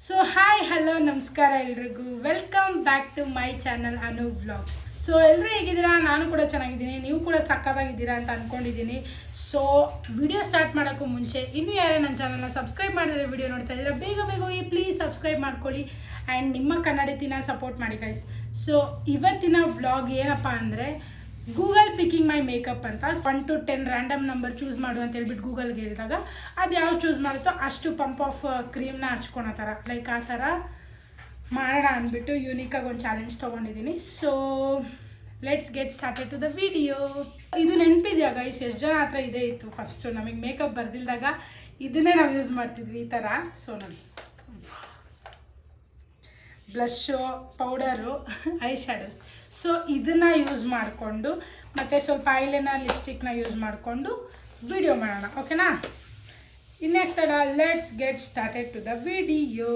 So hi hello ನಮಸ್ಕಾರ ಎಲ್ರಿಗೂ welcome back to my channel Anu vlogs. So ಎಲ್ಲರೂ ಹೇಗಿದ್ದೀರಾ? ನಾನು ಕೂಡ ಚೆನ್ನಾಗಿದ್ದೀನಿ, ನೀವು ಕೂಡ ಸಕ್ಕತ್ತಾಗಿದ್ದೀರಾ ಅಂತ ಅಂದ್ಕೊಂಡಿದ್ದೀನಿ. ಸೊ ವಿಡಿಯೋ ಸ್ಟಾರ್ಟ್ ಮಾಡೋಕ್ಕೂ ಮುಂಚೆ ಇನ್ನೂ ಯಾರೇ ನನ್ನ ಚಾನಲ್ನ ಸಬ್ಸ್ಕ್ರೈಬ್ ಮಾಡಿದ್ರೆ ವಿಡಿಯೋ ನೋಡ್ತಾ ಇದ್ದೀರಾ ಬೇಗ ಬೇಗ ಹೋಗಿ ಪ್ಲೀಸ್ ಸಬ್ಸ್ಕ್ರೈಬ್ ಮಾಡ್ಕೊಳ್ಳಿ ಆ್ಯಂಡ್ ನಿಮ್ಮ ಕನ್ನಡತಿನ ಸಪೋರ್ಟ್ ಮಾಡಿ ಗೈಸ್. ಸೊ ಇವತ್ತಿನ ವ್ಲಾಗ್ ಏನಪ್ಪ ಅಂದರೆ ಗೂಗಲ್ ಪಿಕ್ಕಿಂಗ್ ಮೈ ಮೇಕಪ್ ಅಂತ 1 to 10 ರ್ಯಾಂಡಮ್ ನಂಬರ್ ಚೂಸ್ ಮಾಡು ಅಂತ ಹೇಳ್ಬಿಟ್ಟು ಗೂಗಲ್ಗೆ ಹೇಳಿದಾಗ ಅದು ಯಾವ ಚೂಸ್ ಮಾಡುತ್ತೋ ಅಷ್ಟು ಪಂಪ್ ಆಫ್ ಕ್ರೀಮ್ನ ಹಚ್ಕೊಳೋ ಥರ ಲೈಕ್ ಆ ಥರ ಮಾಡೋಣ ಅಂದ್ಬಿಟ್ಟು ಯೂನಿಕಾಗಿ ಒಂದು ಚಾಲೆಂಜ್ ತೊಗೊಂಡಿದ್ದೀನಿ. So let's get started to the video. ಇದು ನೆನಪಿದೆಯಾ ಗೈಸ್? ಎಷ್ಟು ಜನ ಹತ್ರ ಇದೇ ಇತ್ತು ಫಸ್ಟು ನಮಗೆ ಮೇಕಪ್ ಬರ್ದಿಲ್ದಾಗ ಇದನ್ನೇ ನಾವು ಯೂಸ್ ಮಾಡ್ತಿದ್ವಿ ಈ ಥರ. ಸೊ ನೋಡಿ, blush, powder, eye shadows. So ಇದನ್ನು ಯೂಸ್ ಮಾಡಿಕೊಂಡು ಮತ್ತು ಸ್ವಲ್ಪ ಐಲೈನರ್, ಲಿಪ್ಸ್ಟಿಕ್ನ ಯೂಸ್ ಮಾಡಿಕೊಂಡು ವಿಡಿಯೋ ಮಾಡೋಣ, ಓಕೆನಾ? ಇನ್ನೇನು ತಡ, let's get started to the video.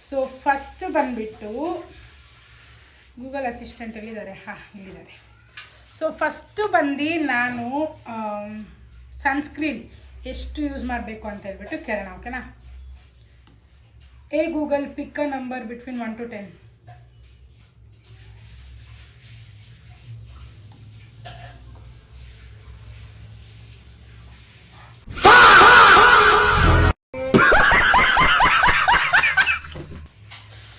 So first ಬಂದುಬಿಟ್ಟು ಗೂಗಲ್ ಅಸಿಸ್ಟೆಂಟ್ ಎಲ್ಲಿದ್ದಾರೆ? ಇಲ್ಲಿದ್ದಾರೆ. ಸೊ ಫಸ್ಟು ಬಂದು ನಾನು ಸನ್ಸ್ಕ್ರೀನ್ ಎಷ್ಟು ಯೂಸ್ ಮಾಡಬೇಕು ಅಂತ ಹೇಳ್ಬಿಟ್ಟು ಕೇಳೋಣ, ಓಕೆನಾ? Google, pick a number between 1 to 10.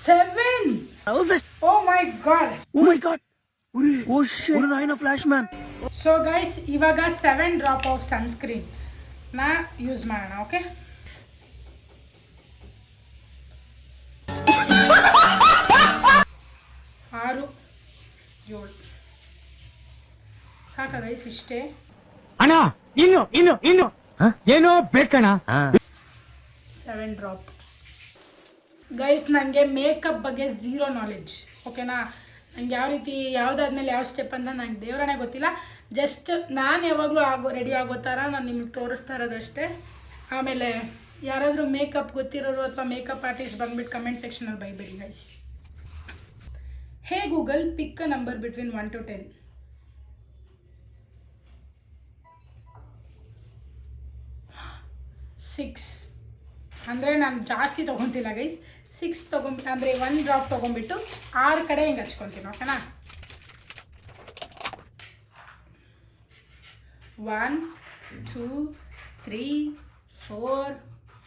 Seven. Oh my god. Oh shit. What a flash man. So guys, ಇವಾಗ 7 drop of sunscreen ನಾ ಯೂಸ್ ಮಾಡೋಣ, ಓಕೆ? ಆರು, 7 ಸಾಕ ಗೈಸ್, ಇಷ್ಟೇ. ಅಣ್ಣ ಇನ್ನು ಏನೋ ಬೇಕಣ್ಣ. 7 ಡ್ರಾಪ್ ಗೈಸ್. ನನಗೆ ಮೇಕಪ್ ಬಗ್ಗೆ ಝೀರೋ ನಾಲೆಡ್ಜ್, ಓಕೆನಾ? ನನಗೆ ಯಾವ ರೀತಿ ಯಾವುದಾದ್ಮೇಲೆ ಯಾವ ಸ್ಟೆಪ್ ಅಂತ ನನಗೆ ದೇವರೇ ಗೊತ್ತಿಲ್ಲ. ಜಸ್ಟ್ ನಾನು ಯಾವಾಗಲೂ ರೆಡಿ ಆಗೋ ಥರ ನಾನು ನಿಮಗೆ ತೋರಿಸ್ತಾ ಇರೋದಷ್ಟೇ. ಆಮೇಲೆ ಯಾರಾದರೂ ಮೇಕಪ್ ಗೊತ್ತಿರೋರು ಅಥವಾ ಮೇಕಪ್ ಆರ್ಟಿಸ್ಟ್ ಬಂದ್ಬಿಟ್ಟು ಕಮೆಂಟ್ ಸೆಕ್ಷನಲ್ಲಿ ಬೈಬೇಡಿ guys. Google, pick a number between 1 to 10. 6 ಅಂದರೆ ನಾನು ಜಾಸ್ತಿ ತೊಗೊತಿಲ್ಲ ಗೈಸ್. 6 ತೊಗೊಂಬಿಟ್ಟು ಅಂದರೆ 1 ಡ್ರಾಪ್ ತೊಗೊಂಬಿಟ್ಟು 6 ಕಡೆ ಹಿಂಗೆ ಹಚ್ಕೊತೀನಿ, ಓಕೆನಾ? 1 2 3 4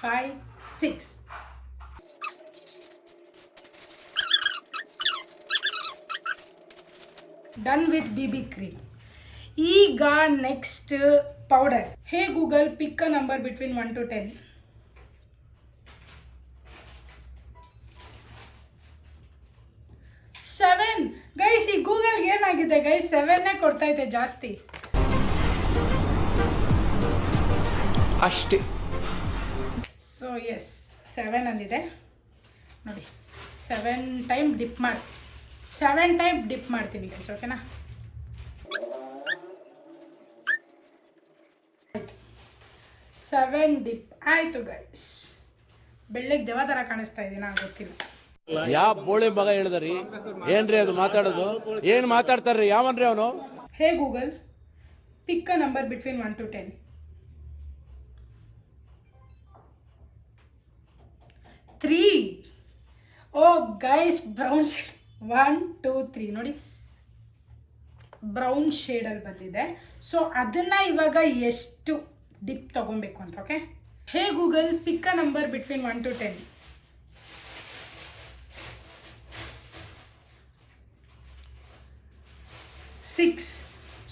5 6. Done with BB cream. ಈಗ next powder. Google, pick a number between 1 to 10. 7 guys. ಈ ಗೂಗಲ್ಗೆ ಏನಾಗಿದೆ ಗೈಸ್? 7ನೇ ಕೊಡ್ತೈತೆ ಜಾಸ್ತಿ ಅಷ್ಟೇ. ಸೊ ಎಸ್, 7 ಅಂದಿದೆ ನೋಡಿ. 7 ಟೈಮ್ ಡಿಪ್ ಮಾಡಿ 7 ಟೈಮ್ ಡಿಪ್ ಮಾಡ್ತೀನಿ ಗೈಸ್, ಓಕೆನಾ? ಆಯಿತು, 7 ಡಿಪ್ ಆಯಿತು ಗೈಸ್. ಬೆಳ್ಳಗೆ ದೆವ್ವ ಥರ ಕಾಣಿಸ್ತಾ ಇದ್ದೀನಾ ಗೊತ್ತಿಲ್ಲ. ಯಾವ ಬೋಳಿ ಮಗ ಹೇಳಿದ್ರಿ? ಏನ್ರಿ ಅದು ಮಾತಾಡೋದು? ಏನ್ ಮಾತಾಡ್ತಾರ್ರಿ? ಯಾವನ್ರಿ ಅವನು? Google, pick a number between 1 to 10. 3. Oh guys, brown shade. 1 2 3 ನೋಡಿ, ಬ್ರೌನ್ ಶೇಡಲ್ಲಿ ಬಂದಿದೆ. ಸೊ ಅದನ್ನು ಇವಾಗ ಎಷ್ಟು ಡಿಪ್ ತೊಗೊಬೇಕು ಅಂತ, okay? Google, pick a number between 1 to 10. 6.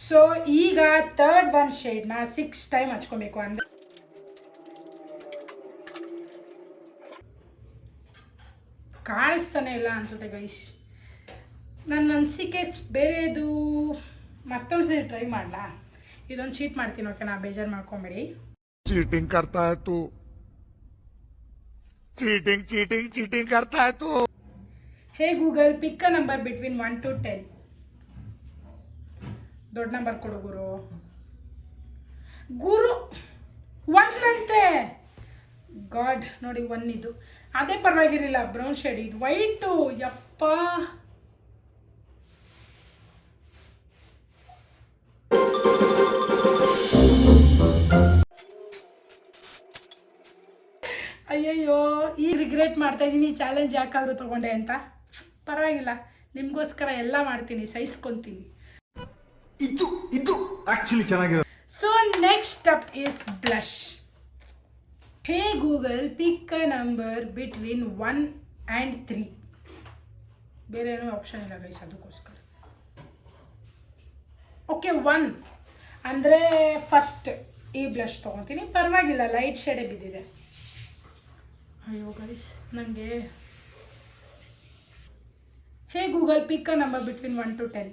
So ಈಗ ಥರ್ಡ್ ಒನ್ ಶೇಡ್ನ 6 ಟೈಮ್ ಹಚ್ಕೊಬೇಕು. ಅಂದರೆ ಕಾಣಿಸ್ತಾನೆ ಇಲ್ಲ ಅನ್ಸುತ್ತೆ ಗೈಸ್. ನನ್ನ ಅನಿಸಿಕೆ ಬೇರೆದು ಮತ್ತೊಂದು ಸರಿ ಟ್ರೈ ಮಾಡಲಾ? ಇದೊಂದು ಚೀಟ್ ಮಾಡ್ತೀನಿ, ಓಕೆ? ನಾ ಬೇಜಾರು ಮಾಡ್ಕೊಂಬೇಡಿ. चीटिंग करता है तू, चीटिंग चीटिंग चीटिंग करता है तू. Google, pick a number between 1 to 10. ದೊಡ್ಡ ನಂಬರ್ ಕೊಡು ಗುರು. 1 ಅಂತೆ. ಗಾಡ್ ನೋಡಿ, 1 ಇದು. ಅದೇ ಪರವಾಗಿರಲಿಲ್ಲ, ಬ್ರೌನ್ ಶೇಡ್. ಇದು ವೈಟು, ಯಪ್ಪ. ಅಯ್ಯಯ್ಯೋ ಈ ರಿಗ್ರೆಟ್ ಮಾಡ್ತಾ ಇದ್ದೀನಿ ಚಾಲೆಂಜ್ ಯಾಕಾದರೂ ತೊಗೊಂಡೆ ಅಂತ. ಪರವಾಗಿಲ್ಲ, ನಿಮಗೋಸ್ಕರ ಎಲ್ಲ ಮಾಡ್ತೀನಿ, ಸಹಿಸ್ಕೊತೀನಿ. ಇದು ಆಕ್ಚುಲಿ ಚೆನ್ನಾಗಿರೋ. So next up is blush. Hey Google pick a number between 1 and 3. ಬೇರೆ ಏನೋ ಆಪ್ಷನ್ ಇಲ್ಲ ಗೈಸ್, ಅದಕ್ಕೋಸ್ಕರ. ಓಕೆ, 1 ಅಂದರೆ ಫಸ್ಟ್ ಈ ಬ್ಲಷ್ ತೊಗೊತೀನಿ. ಪರವಾಗಿಲ್ಲ, ಲೈಟ್ ಶೇಡೇ ಬಿದ್ದಿದೆ. ಅಯ್ಯೋ ಗೈಸ್ ನನಗೆ. Hey Google pick a number between 1 to 10.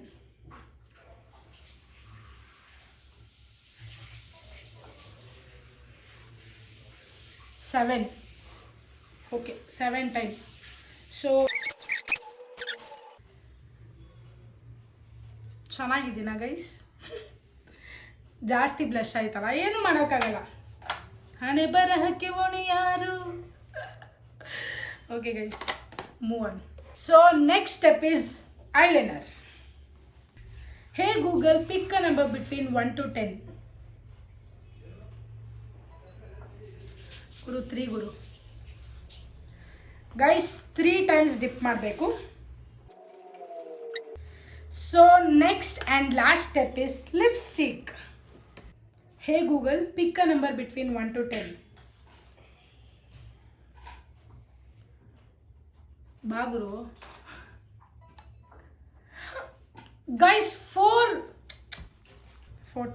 7. Okay, 7 time. So ಚೆನ್ನಾಗಿದ್ದೀನ ಗೈಸ್? ಜಾಸ್ತಿ ಬ್ಲಷ್ ಆಯ್ತಲ್ಲ, ಏನು ಮಾಡೋಕ್ಕಾಗಲ್ಲ, ಹಣೆ ಬರಹಕ್ಕೆ ಓಣಿ ಯಾರು. Okay guys, move on. So next step is eyeliner. Hey Google pick a number between 1 to 10. ಗುರು 3 ಗುರು. ಗೈಸ್ 3 ಟೈಮ್ಸ್ ಡಿಪ್ ಮಾಡಬೇಕು. So next and last step is lipstick. Hey Google pick a number between 1 to 10. ಬಾ ಗುರು. Guys 4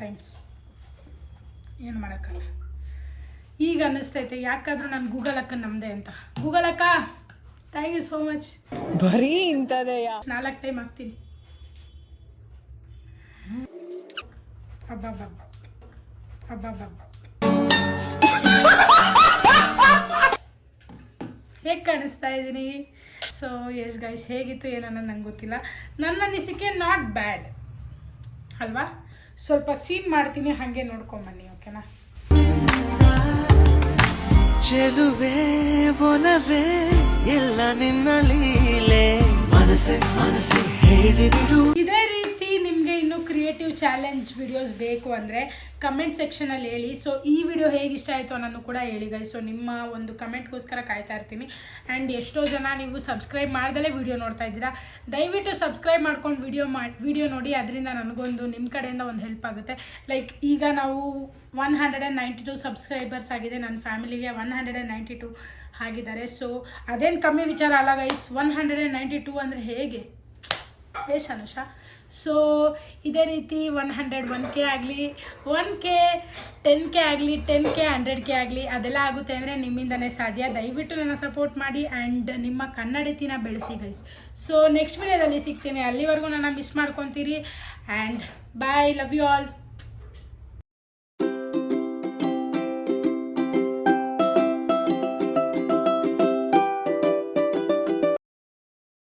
times. ಏನು ಮಾಡೋಕ್ಕಲ್ಲ. ಈಗ ಅನ್ನಿಸ್ತೈತೆ ಯಾಕಾದ್ರೂ ನಾನು Google ಅಕ್ಕ ನಮ್ಮದೆ ಅಂತ. ಗೂಗಲ್ ಅಕ್ಕ, ಥ್ಯಾಂಕ್ ಯು ಸೋ ಮಚ್. ಬರೀ ಇಂಥದೆಯಾ? 4 ಟೈಮ್ ಹಾಕ್ತೀನಿ. ಅಬ್ಬಬ್ಬಬ್ಬ. ಹೇಗೆ ಕಾಣಿಸ್ತಾ ಇದ್ದೀನಿ? ಸೊ ಎಸ್ ಗೈಸ್, ಹೇಗಿತ್ತು ಏನನ್ನ ನಂಗೆ ಗೊತ್ತಿಲ್ಲ. ನನ್ನ ಅನಿಸಿಕೆ ನಾಟ್ ಬ್ಯಾಡ್ ಅಲ್ವಾ? ಸ್ವಲ್ಪ ಸೀನ್ ಮಾಡ್ತೀನಿ, ಹಾಗೆ ನೋಡ್ಕೊಂಬನ್ನಿ, ಓಕೆನಾ? ಚೆಲುವೆ ಒಲವೇ ಎಲ್ಲ ನಿನ್ನ ಲೀಲೆ, ಮನಸ್ಸೆ ಮನಸ್ಸೆ ಹೇಳಿಬಿಡು. ಇದೇ ರೀತಿ ನಿಮಗೆ ಇನ್ನೂ ಕ್ರಿಯೇಟಿವ್ ಚಾಲೆಂಜ್ ವಿಡಿಯೋಸ್ ಬೇಕು ಅಂದರೆ ಕಮೆಂಟ್ ಸೆಕ್ಷನಲ್ಲಿ ಹೇಳಿ. ಸೊ ಈ ವಿಡಿಯೋ ಹೇಗೆ ಇಷ್ಟ ಆಯಿತು ಅನ್ನೋದು ಕೂಡ ಹೇಳಿ ಗೈಸ್. ಸೊ ನಿಮ್ಮ ಒಂದು ಕಮೆಂಟ್ಗೋಸ್ಕರ ಕಾಯ್ತಾ ಇರ್ತೀನಿ. ಆ್ಯಂಡ್ ಎಷ್ಟೋ ಜನ ನೀವು ಸಬ್ಸ್ಕ್ರೈಬ್ ಮಾಡ್ದಲೇ ವಿಡಿಯೋ ನೋಡ್ತಾ ಇದ್ದೀರಾ. ದಯವಿಟ್ಟು ಸಬ್ಸ್ಕ್ರೈಬ್ ಮಾಡ್ಕೊಂಡು ವಿಡಿಯೋ ನೋಡಿ, ಅದರಿಂದ ನನಗೊಂದು ನಿಮ್ಮ ಕಡೆಯಿಂದ ಒಂದು ಹೆಲ್ಪ್ ಆಗುತ್ತೆ. ಲೈಕ್ ಈಗ ನಾವು 192 ಸಬ್ಸ್ಕ್ರೈಬರ್ಸ್ ಆಗಿದೆ. ನನ್ನ ಫ್ಯಾಮಿಲಿಗೆ 192 ಆಗಿದ್ದಾರೆ. ಸೊ ಅದೇನು ಕಮ್ಮಿ ವಿಚಾರ ಅಲ್ಲ ಗೈಸ್. 192 ಅಂದರೆ ಹೇಗೆ ಎಷ್ಟು ಅನುಷಾ? ಸೊ ಇದೇ ರೀತಿ 101K ಆಗಲಿ, 1K 10K ಆಗಲಿ, 10K 100K ಆಗಲಿ, ಅದೆಲ್ಲ ಆಗುತ್ತೆ ಅಂದರೆ ನಿಮ್ಮಿಂದನೇ ಸಾಧ್ಯ. ದಯವಿಟ್ಟು ನನ್ನ ಸಪೋರ್ಟ್ ಮಾಡಿ ಆ್ಯಂಡ್ ನಿಮ್ಮ ಕನ್ನಡತಿನ ಬೆಳೆಸಿ ಗೈಸ್. ಸೊ ನೆಕ್ಸ್ಟ್ ವಿಡಿಯೋದಲ್ಲಿ ಸಿಗ್ತೀನಿ. ಅಲ್ಲಿವರೆಗೂ ನನ್ನ ಮಿಸ್ ಮಾಡ್ಕೊತೀರಿ. And bye, love you all.